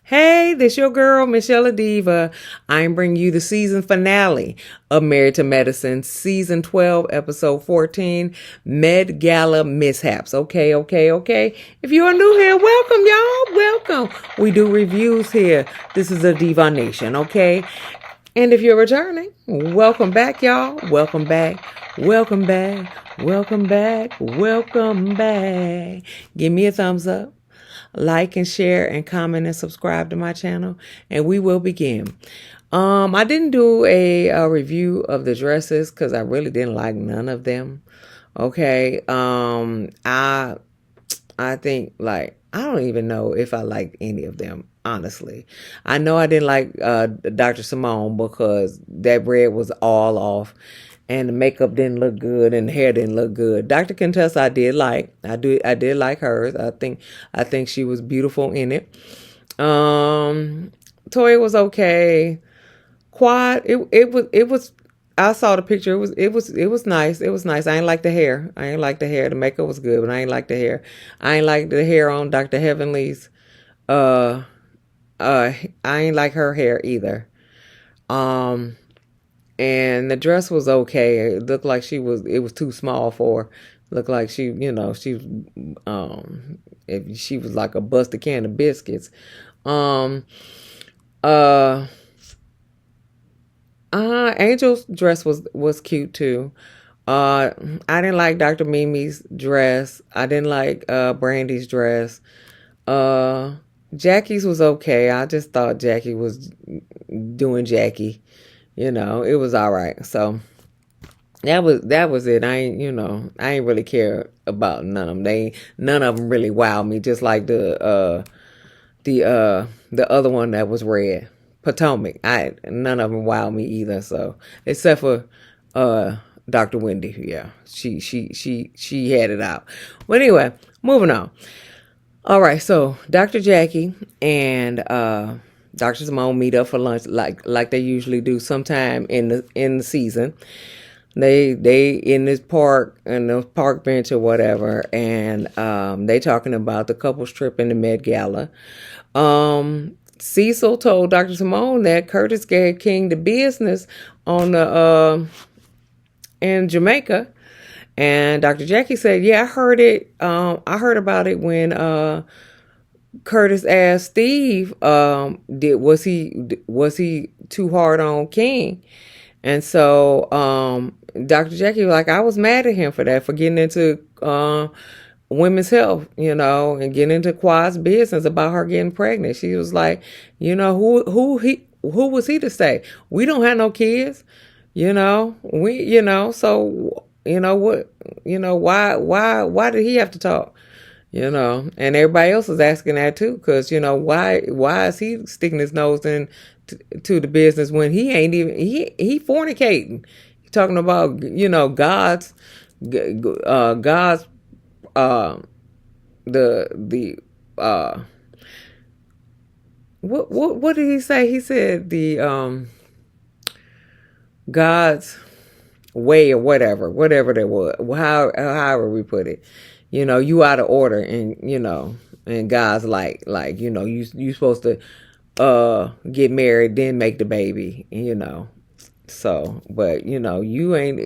Hey, this your girl, Michelle Diva. I'm bringing you the season finale of Married to Medicine, season 12, episode 14, Med Gala Mishaps. Okay. If you are new here, welcome, y'all. Welcome. We do reviews here. This is a Diva Nation, okay? And if you're returning, welcome back, y'all. Welcome back. Welcome back. Welcome back. Welcome back. Give me a thumbs up. Like and share and comment and subscribe to my channel, and we will begin. I didn't do a review of the dresses because I really didn't like none of them. Okay. I think, like, I don't even know if I liked any of them, honestly. I know I didn't like Dr. Simone because that red was all off and the makeup didn't look good and the hair didn't look good. Dr. Contessa I did like. I did like hers. I think she was beautiful in it. Toya was okay. Quad, it was I saw the picture. It was nice. It was nice. I ain't like the hair. I ain't like the hair. The makeup was good, but I ain't like the hair. I ain't like the hair on Dr. Heavenly's. Uh I ain't like her hair either. Um and the dress was okay. It looked like it was too small for her. Looked like if she was like a busted can of biscuits. Um uh Angel's dress was cute too. Uh, I didn't like Dr. Mimi's dress. I didn't like Brandy's dress. Uh, Jackie's was okay. I just thought Jackie was doing Jackie. It was all right. So that was it. I ain't really care about none of them. None of them really wowed me. Just like the other one that was red, Potomac. None of them wowed me either. So except for Dr. Wendy, yeah, she had it out. But anyway, moving on. All right, so Dr. Jackie and Dr. Simone meet up for lunch like they usually do sometime in the season. They in this park, in the park bench or whatever, and they talking about the couple's trip in the Med Gala. Cecil told Dr. Simone that Curtis gave King the business on the in Jamaica, and Dr. Jackie said, "Yeah, I heard it. I heard about it when Curtis asked Steve, was he too hard on King?" And so Dr. Jackie was like, I was mad at him for that, for getting into women's health, and getting into Quad's business about her getting pregnant. She was like, who was he to say? We don't have no kids, so what, why did he have to talk? And everybody else was asking that too, because why is he sticking his nose in to the business when he ain't even he fornicating? He talking about God's the what did he say? He said the God's way or whatever that was, however we put it. You out of order, and God's like, you supposed to get married, then make the baby, So, but you ain't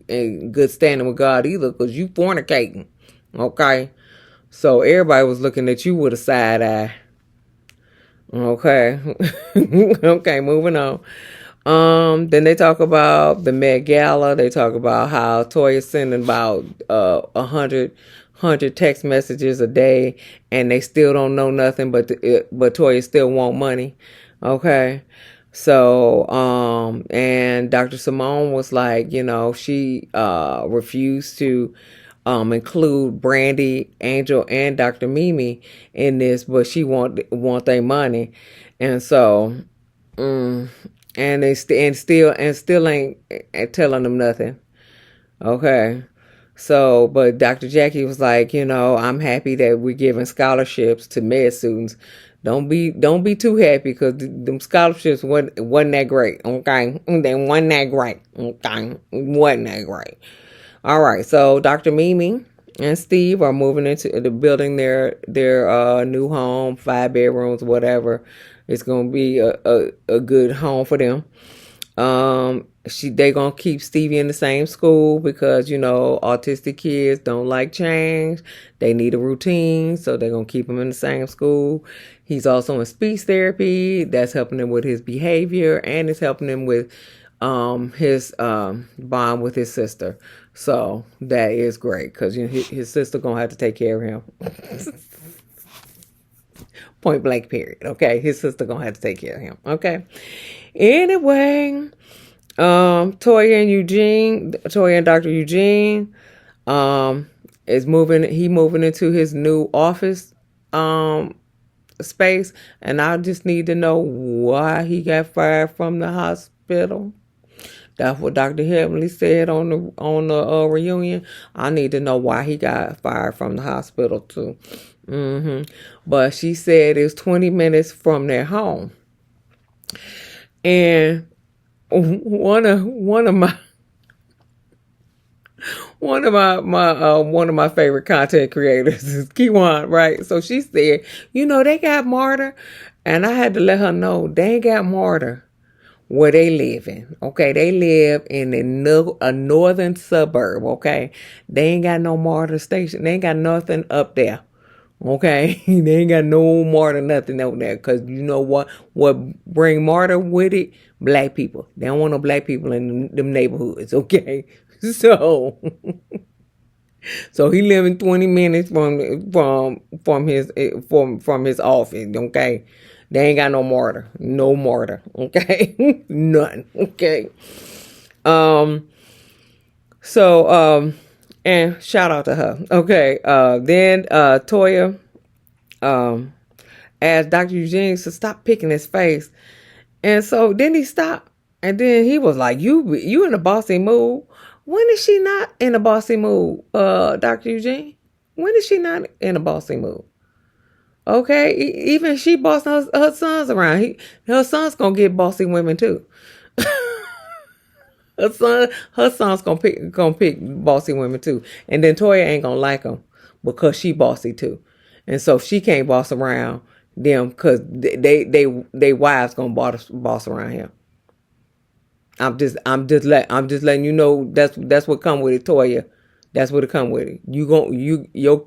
in good standing with God either, because you fornicating. Okay. So everybody was looking at you with a side eye. Okay. Okay, moving on. Then they talk about the Met Gala. They talk about how Toya's sending about 100 text messages a day, and they still don't know nothing, but Toya still want money. Okay. So and Dr. Simone was like, she refused to include Brandy, Angel, and Dr. Mimi in this, but she want their money. And so and they still ain't telling them nothing. Okay. So, but Dr. Jackie was like, I'm happy that we're giving scholarships to med students. Don't be too happy, because them scholarships wasn't that great. Okay. They wasn't that great. Okay. Wasn't that great. All right. So Dr. Mimi and Steve are moving into the building their new home, 5 bedrooms, whatever. It's gonna be a good home for them. They gonna keep Stevie in the same school because autistic kids don't like change. They need a routine, so they're gonna keep him in the same school. He's also in speech therapy. That's helping him with his behavior, and it's helping him with his bond with his sister. So that is great because his sister gonna have to take care of him. Point blank period. Okay, his sister gonna have to take care of him. Okay. Anyway, Toya and Dr. Eugene, is moving. He moving into his new office, space, and I just need to know why he got fired from the hospital. That's what Dr. Heavenly said on the reunion. I need to know why he got fired from the hospital too. But she said it's 20 minutes from their home, and one of my one of my favorite content creators is Kiwan, right? So she said, they got martyr, and I had to let her know they ain't got martyr where they live in. Okay, they live in a northern suburb. Okay, they ain't got no martyr station. They ain't got nothing up there. Okay, they ain't got no martyr nothing over there. Cause you know what bring martyr with it? Black people. They don't want no black people in them neighborhoods. Okay, so he living 20 minutes from his office. Okay, they ain't got no martyr. No martyr. Okay, none. Okay. So and shout out to her. Okay. Then Toya asked Dr. Eugene to stop picking his face, and so then he stopped, and then he was like, "You in a bossy mood? When is she not in a bossy mood, Dr. Eugene? When is she not in a bossy mood? Okay, even she bossing her sons around. Her sons gonna get bossy women too. Her son's gonna pick bossy women too, and then Toya ain't gonna like them because she bossy too, and so she can't boss around them because they wives gonna boss around him. I'm just letting you know that's what come with it, Toya. That's what it come with it.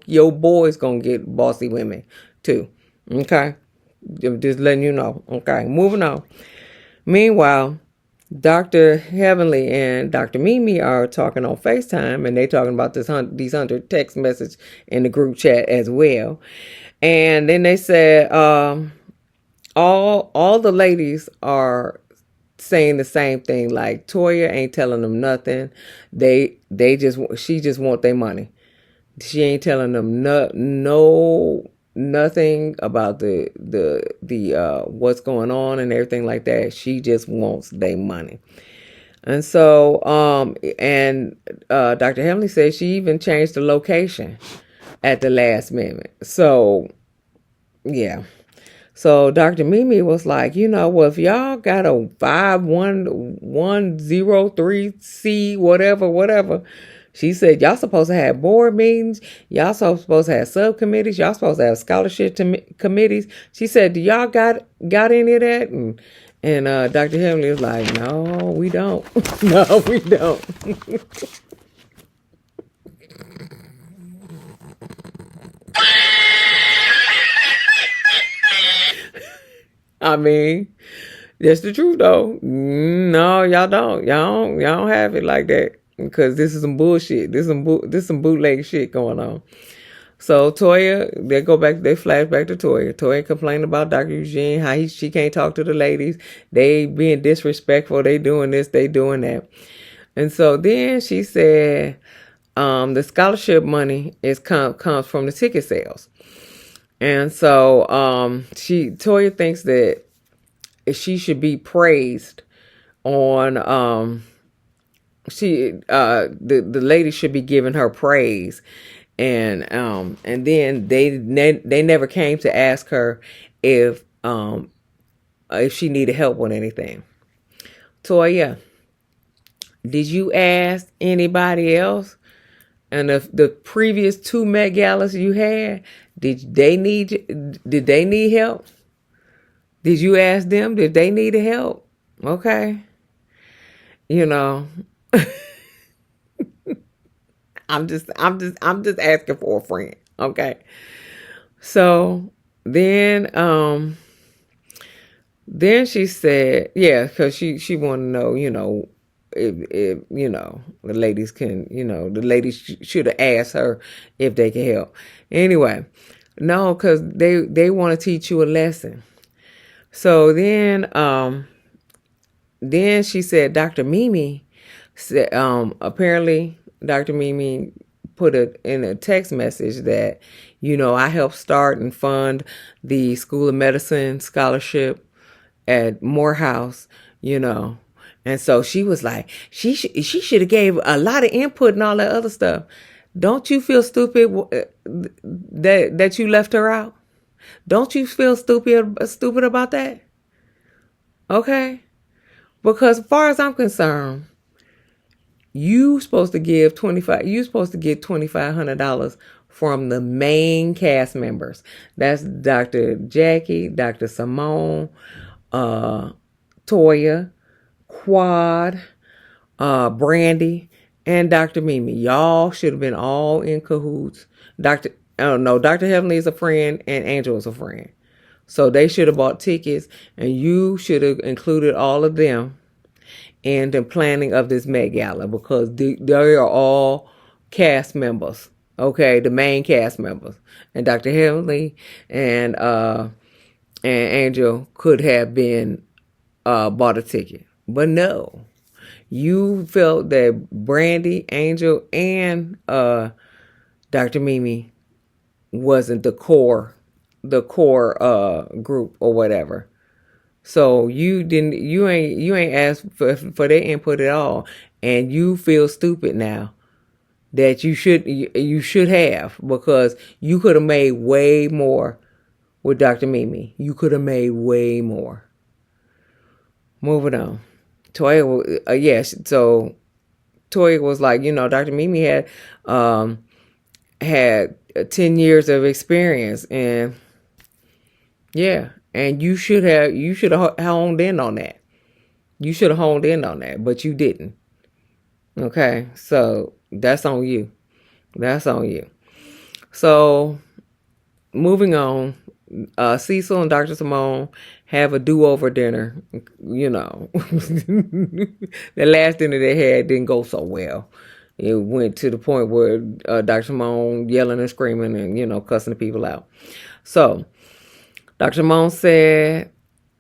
Your boys gonna get bossy women too. Okay, just letting you know. Okay, moving on. Meanwhile, Dr. Heavenly and Dr. Mimi are talking on FaceTime, and they talking about these 100 text message in the group chat as well. And then they said all the ladies are saying the same thing. Like Toya ain't telling them nothing. She just want their money. She ain't telling them nothing about the what's going on and everything like that. She just wants their money. And so Dr. Heavenly said she even changed the location at the last minute. So yeah. So Dr. Mimi was like, well, if y'all got a 51103C, whatever, she said, y'all supposed to have board meetings. Y'all supposed to have subcommittees. Y'all supposed to have scholarship committees. She said, do y'all got any of that? And Dr. Heavenly was like, no, we don't. No, we don't. I mean, that's the truth though. No, y'all don't. Y'all don't have it like that because this is some bullshit. This some bootleg shit going on. So Toya, they flash back to Toya. Toya complained about Dr. Eugene, how she can't talk to the ladies. They being disrespectful. They doing this, they doing that. And so then she said, the scholarship money comes from the ticket sales. And so Toya thinks that she should be praised on the lady should be giving her praise, and then they never came to ask her if she needed help with anything. Toya, did you ask anybody else And the previous two Met Galas you had, did they need help? Did you ask them? Did they need help? Okay. You know, I'm just asking for a friend. Okay. So then she said, yeah, because she wanted to know, if the ladies can, the ladies should have asked her if they could help. Anyway, no, because they want to teach you a lesson. So then she said, Dr. Mimi said, apparently Dr. Mimi put it in a text message that, I helped start and fund the School of Medicine scholarship at Morehouse, And so she was like, she should have gave a lot of input and all that other stuff. Don't you feel stupid that you left her out? Don't you feel stupid about that? Okay? Because as far as I'm concerned, you supposed to get $2,500 from the main cast members. That's Dr. Jackie, Dr. Simone, Toya, Quad, Brandy, and Dr. Mimi. Y'all should have been all in cahoots. Dr. Heavenly is a friend and Angel is a friend. So they should have bought tickets and you should have included all of them in the planning of this Met Gala because they are all cast members. Okay, the main cast members. And Dr. Heavenly and Angel could have been bought a ticket. But no. You felt that Brandy, Angel, and Dr. Mimi wasn't the core group or whatever. So you ain't asked for their input at all, and you feel stupid now that you should have because you could have made way more with Dr. Mimi. You could have made way more. Moving on. Toya, yes. So Toya was like, Dr. Mimi had 10 years of experience, and yeah, and you should have honed in on that. You should have honed in on that, but you didn't. Okay, so that's on you. That's on you. So moving on, Cecil and Dr. Simone have a do-over dinner. The last dinner they had didn't go so well. It went to the point where Dr. Simone yelling and screaming and, cussing the people out. So Dr. Simone said,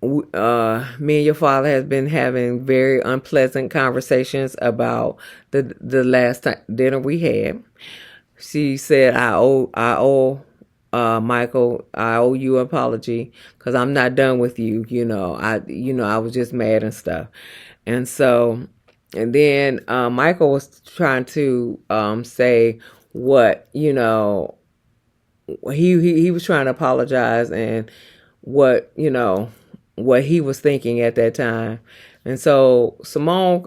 me and your father has been having very unpleasant conversations about the last dinner we had. She said, I owe Michael, I owe you an apology because I'm not done with you. I was just mad and stuff. And so, and then Michael was trying to say what, he was trying to apologize and what he was thinking at that time. And so Simone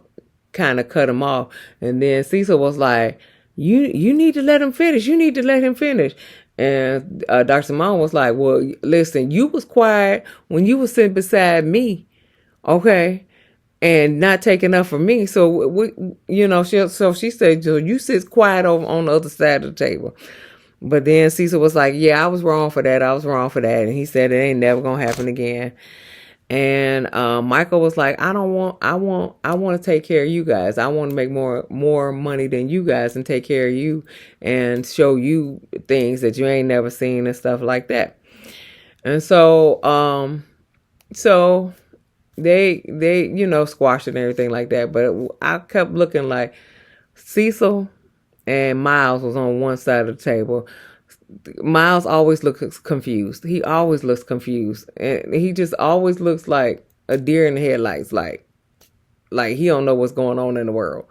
kind of cut him off. And then Cecil was like, you need to let him finish. You need to let him finish. And Dr. Simone was like, well, listen, you was quiet when you was sitting beside me, okay, and not taking up for me. So, she said, so you sit quiet over on the other side of the table. But then Cecil was like, yeah, I was wrong for that. And he said, it ain't never going to happen again. And Michael was like, I want to take care of you guys. I want to make more money than you guys and take care of you and show you things that you ain't never seen and stuff like that. And so they squashed it and everything like that. But I kept looking like Cecil and Miles was on one side of the table. Miles always looks confused. He always looks confused. And he just always looks like a deer in the headlights, like he don't know what's going on in the world.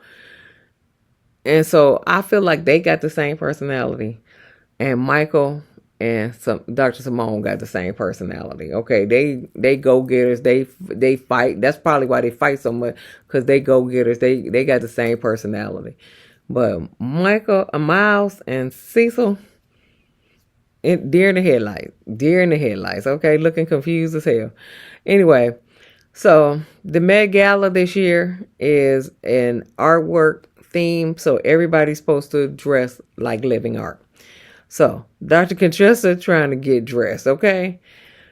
And so I feel like they got the same personality. And Michael and Dr. Simone got the same personality. Okay, they go-getters. They fight. That's probably why they fight so much, because they go-getters. They got the same personality. But Miles, and Cecil, deer in the headlights. Okay, looking confused as hell. Anyway, so the Met Gala this year is an artwork theme, so everybody's supposed to dress like living art. So Dr. Conchessa trying to get dressed, okay?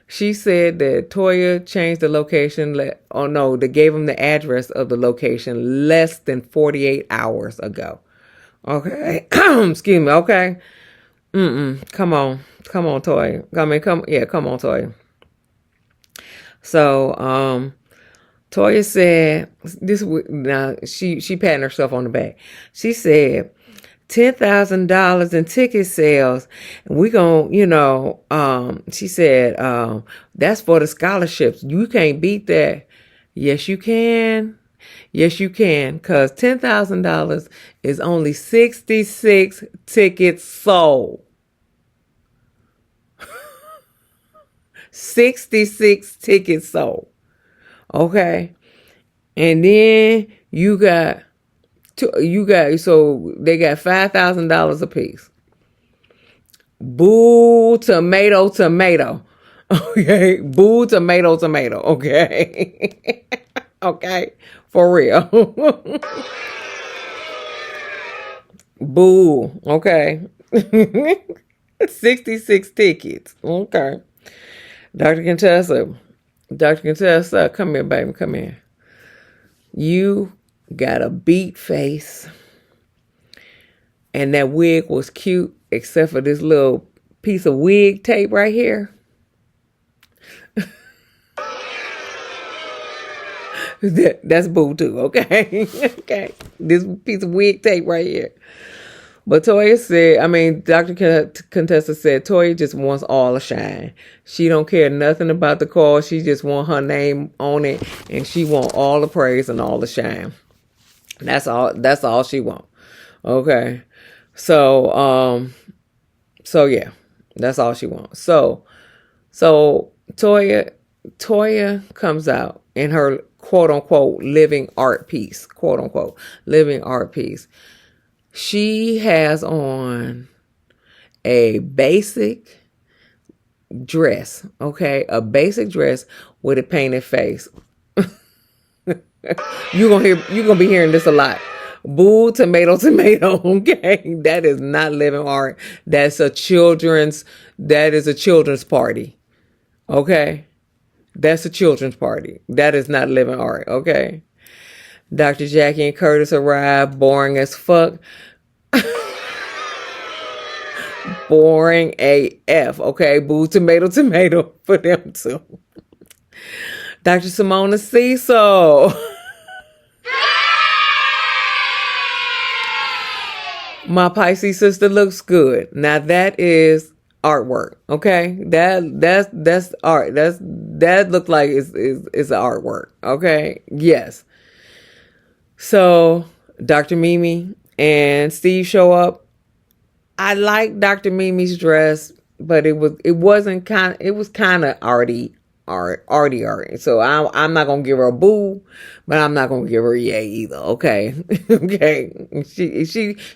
She said that Toya changed the location. They gave him the address of the location less than 48 hours ago. Okay, excuse me. Okay, come on, Toya. Come on, Toya. So, Toya said this. Now she patting herself on the back. She said $10,000 in ticket sales. We gon', she said, that's for the scholarships. You can't beat that. Yes, you can. Yes, you can. Because $10,000 is only 66 tickets sold. 66 tickets sold. Okay. And then so they got $5,000 a piece. Boo, tomato. Okay. Boo, tomato. Okay. Okay. For real. Boo. Okay. 66 tickets. Okay. Dr. Contessa, come here, baby. Come here. You got a beat face. And that wig was cute, except for this little piece of wig tape right here. That's boo too, okay? Okay. This piece of wig tape right here. But Dr. Contessa said Toya just wants all the shine. She don't care nothing about the cause. She just want her name on it, and she want all the praise and all the shine. That's all she want. Okay. So yeah, that's all she wants. So Toya comes out in her quote unquote living art piece. She has on a basic dress, okay? A basic dress with a painted face. You're gonna be hearing this a lot. Boo, tomato, okay? That is not living art. That is a children's party. Okay? That's a children's party. That is not living art, okay? Dr. Jackie and Curtis arrived, boring as fuck. Boring AF, okay? Boo, tomato for them too. Dr. Simone Cecil. My Pisces sister looks good. Now that is artwork, okay? That's art. That look like it's artwork, okay? Yes. So Dr. Mimi and Steve show up. I like Dr. Mimi's dress, but it was kind of arty. So I'm not gonna give her a boo, but I'm not gonna give her a yay either. Okay, okay.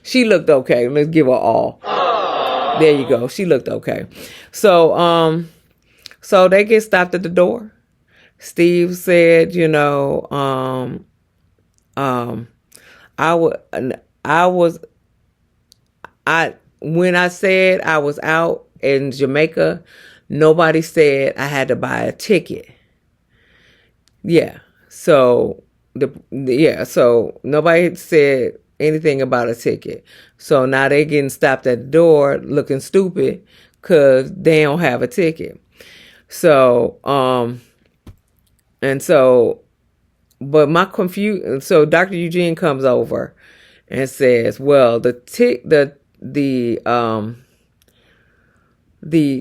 She looked okay. Let's give her all. Aww. There you go. She looked okay. So they get stopped at the door. Steve said, when I said I was out in Jamaica, nobody said I had to buy a ticket. Yeah. So so nobody said anything about a ticket. So now they getting stopped at the door looking stupid because they don't have a ticket. So but my confusion. So Dr. Eugene comes over and says, "Well, the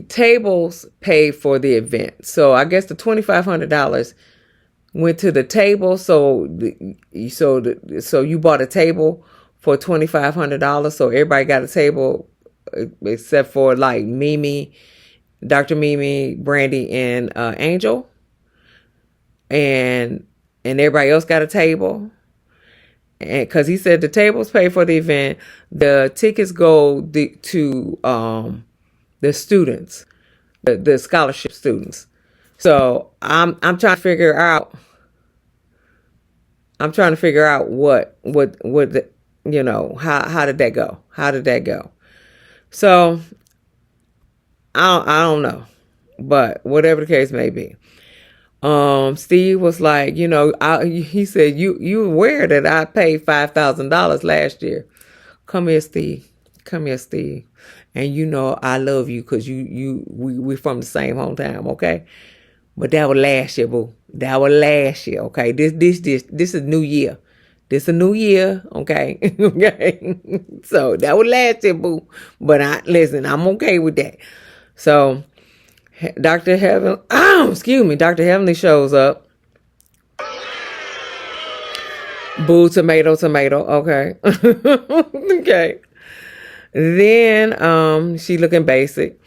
tables paid for the event. So I guess the $2,500 went to the table. So you bought a table for $2,500. So everybody got a table except for like Mimi, Dr. Mimi, Brandy, and Angel, and everybody else got a table." and because he said the tables pay for the event, the tickets go to the students, the scholarship students. So I'm trying to figure out. I'm trying to figure out what the, how did that go? How did that go? So I don't know, but whatever the case may be. Steve was like, he said, you aware that I paid $5,000 last year? Come here, Steve. Come here, Steve. And I love you because we're from the same hometown, okay? But that was last year, boo. That was last year, okay? This is new year. This a new year, okay? Okay. So that was last year, boo. But I'm okay with that. So Dr. Heavenly shows up. Boo, tomato, okay. Okay. Then she looking basic.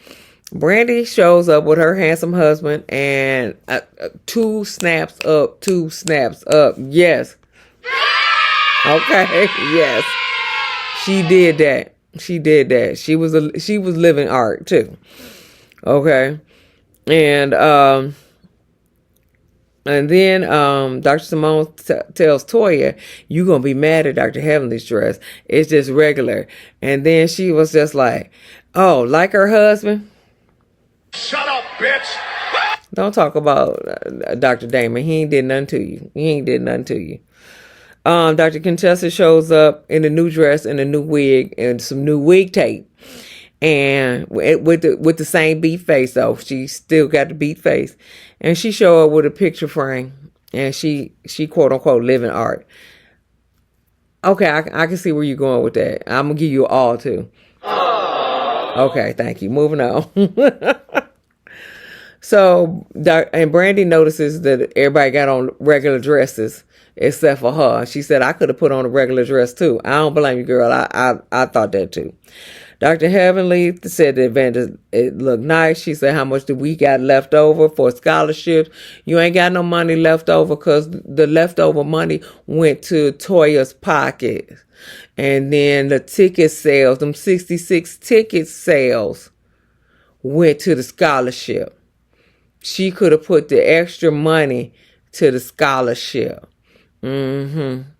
Brandy shows up with her handsome husband and two snaps up. Yes. Okay. Yes. She did that. She was living art too. Okay. And then Dr. Simone tells Toya, "You gonna be mad at Dr. Heavenly's dress. It's just regular." And then she was just like, "Oh, like her husband? Shut up, bitch." Don't talk about Dr. Damon. He ain't did nothing to you. Dr. Contessa shows up in a new dress and a new wig and some new wig tape. And with the same beat face though. She still got the beat face. And she show up with a picture frame. And she quote unquote living art. Okay, I can see where you're going with that. I'm gonna give you all too. Okay, thank you. Moving on. So, and Brandy notices that everybody got on regular dresses except for her. She said, "I could have put on a regular dress too." I don't blame you, girl. I thought that too. Dr. Heavenly said the event it looked nice. She said, "How much do we got left over for scholarships?" "You ain't got no money left over because the leftover money went to Toya's pocket." And then the ticket sales, them 66 ticket sales, went to the scholarship. She could have put the extra money to the scholarship.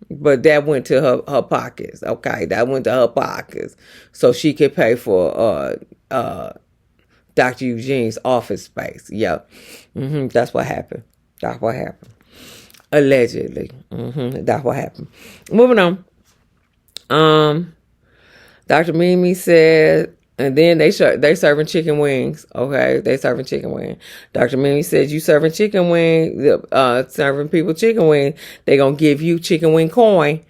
But that went to her pockets. Okay, that went to her pockets. So she could pay for Dr. Eugene's office space. Yep. That's what happened. Allegedly. That's what happened. Moving on. Dr. Mimi said, and then they serving chicken wings. Okay, they serving chicken wings. Dr. Mimi said, "You serving chicken wings, serving people chicken wings. They gonna give you chicken wing coin."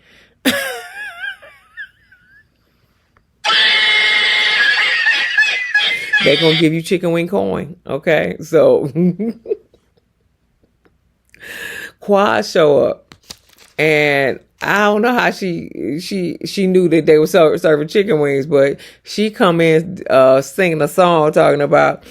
They gonna give you chicken wing coin. Okay, so Quad show up, and I don't know how she knew that they were serving chicken wings, but she come in singing a song talking about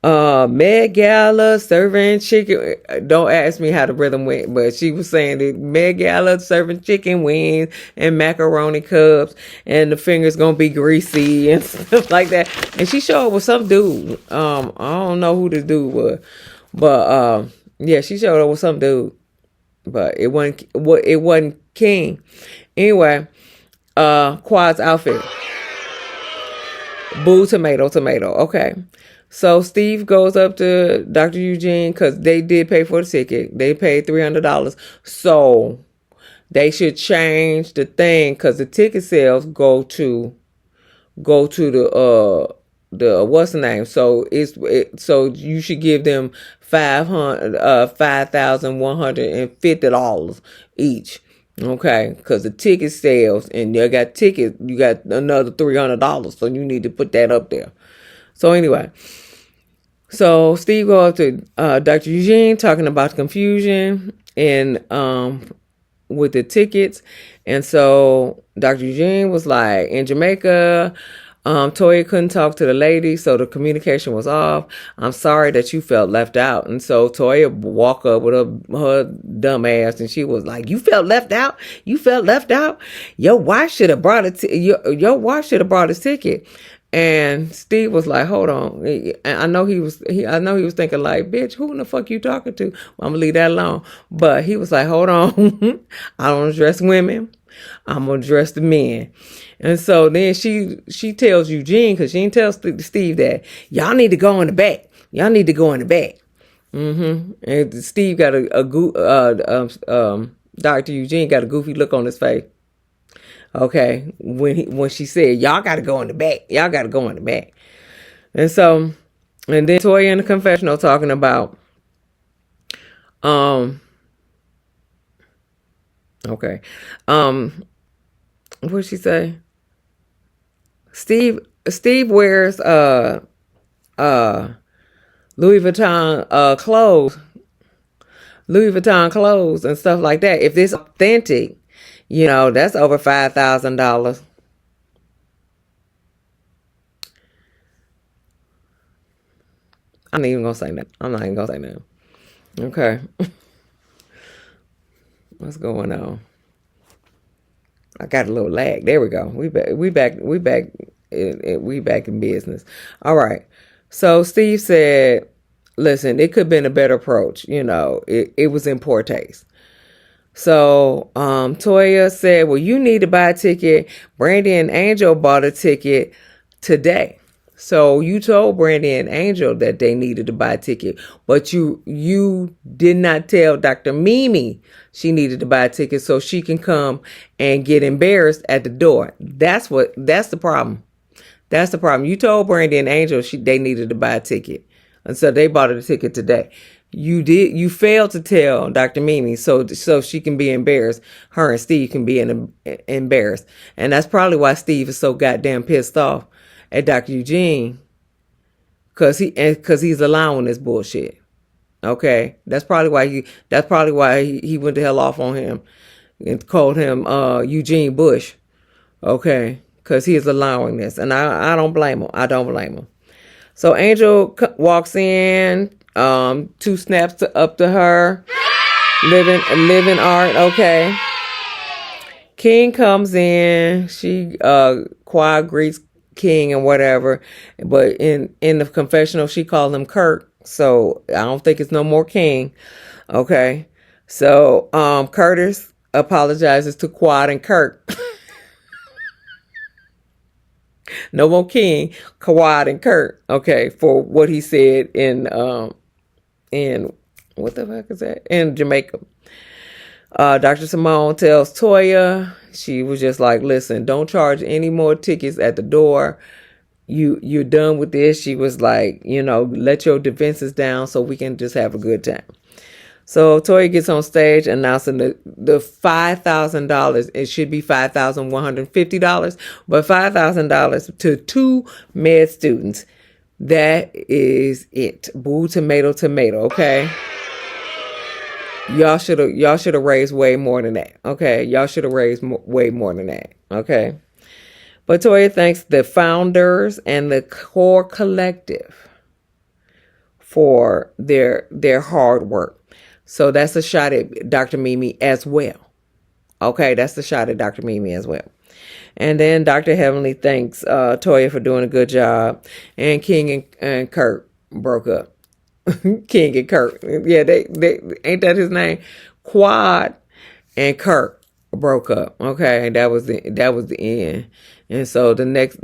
Med Gala serving chicken. Don't ask me how the rhythm went, but she was saying that Med Gala serving chicken wings and macaroni cups, and the fingers gonna be greasy and stuff like that. And she showed up with some dude. I don't know who this dude was, but yeah, she showed up with some dude. But it wasn't King. Anyway, Quad's outfit. Boo, tomato. Okay. So Steve goes up to Dr. Eugene because they did pay for the ticket. They paid $300. So they should change the thing because the ticket sales go to the what's the name? So so you should give them $5,150 each. Okay, because the ticket sales and you got another $300, so you need to put that up there. So anyway, so Steve go up to Dr. Eugene talking about the confusion and with the tickets, and so Dr. Eugene was like, in Jamaica, Toya couldn't talk to the lady, so the communication was off. I'm sorry that you felt left out. And so Toya walked up with her dumb ass, and she was like, "You felt left out? You felt left out? Your wife should have brought your wife should have brought a ticket." And Steve was like, "Hold on." I know he was thinking like, "Bitch, who in the fuck you talking to?" Well, I'm gonna leave that alone. But he was like, "Hold on, I don't address women. I'm gonna address the men." And so then she tells Eugene, because she didn't tell Steve that, "Y'all need to go in the back. Y'all need to go in the back." And Steve got Dr. Eugene got a goofy look on his face. Okay, when she said, "Y'all got to go in the back. Y'all got to go in the back." And so, and then Toya in the confessional talking about, okay, what'd she say? Steve wears Louis Vuitton clothes and stuff like that. If this authentic, that's over $5,000. I'm not even gonna say that. I'm not even gonna say that. Okay. What's going on? I got a little lag. There we go. We back in business. All right. So Steve said, "Listen, it could have been a better approach. It was in poor taste." So Toya said, "Well, you need to buy a ticket. Brandy and Angel bought a ticket today. So you told Brandy and Angel that they needed to buy a ticket, but you did not tell Dr. Mimi she needed to buy a ticket so she can come and get embarrassed at the door." That's the problem. That's the problem. You told Brandy and Angel they needed to buy a ticket, and so they bought a ticket today. You failed to tell Dr. Mimi so she can be embarrassed. Her and Steve can be embarrassed, and that's probably why Steve is so goddamn pissed off at Dr. Eugene, because he's allowing this bullshit. Okay, that's probably why he went the hell off on him and called him Eugene Bush. Okay, because he is allowing this, and I don't blame him. I don't blame him. So Angel walks in, 2 snaps up to her, living art. Okay. King comes in. She quiet greets King and whatever, but in the confessional she called him Kurt, so I don't think it's no more King. Okay, so Curtis apologizes to Quad and Kurt. No more King, Quad and Kurt. Okay, for what he said in what the fuck is that, in Jamaica. Dr. Simone tells Toya, she was just like, "Listen, don't charge any more tickets at the door. You're done with this." She was like, "Let your defenses down so we can just have a good time." So Toya gets on stage announcing the $5,000. It should be $5,150, but $5,000 to 2 med students. That is it. Boo, tomato, tomato. Okay. Y'all should have raised way more than that. Okay, y'all should have raised way more than that. Okay, but Toya thanks the founders and the core collective for their hard work. So that's a shot at Dr. Mimi as well. Okay, that's a shot at Dr. Mimi as well. And then Dr. Heavenly thanks Toya for doing a good job, and King and Kurt broke up. King and Kurt. Yeah, they ain't that his name? Quad and Kurt broke up. Okay, that was the end. And so the next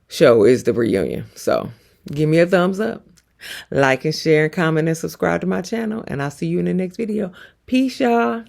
show is the reunion. So give me a thumbs up, like and share and comment and subscribe to my channel, and I'll see you in the next video. Peace, y'all.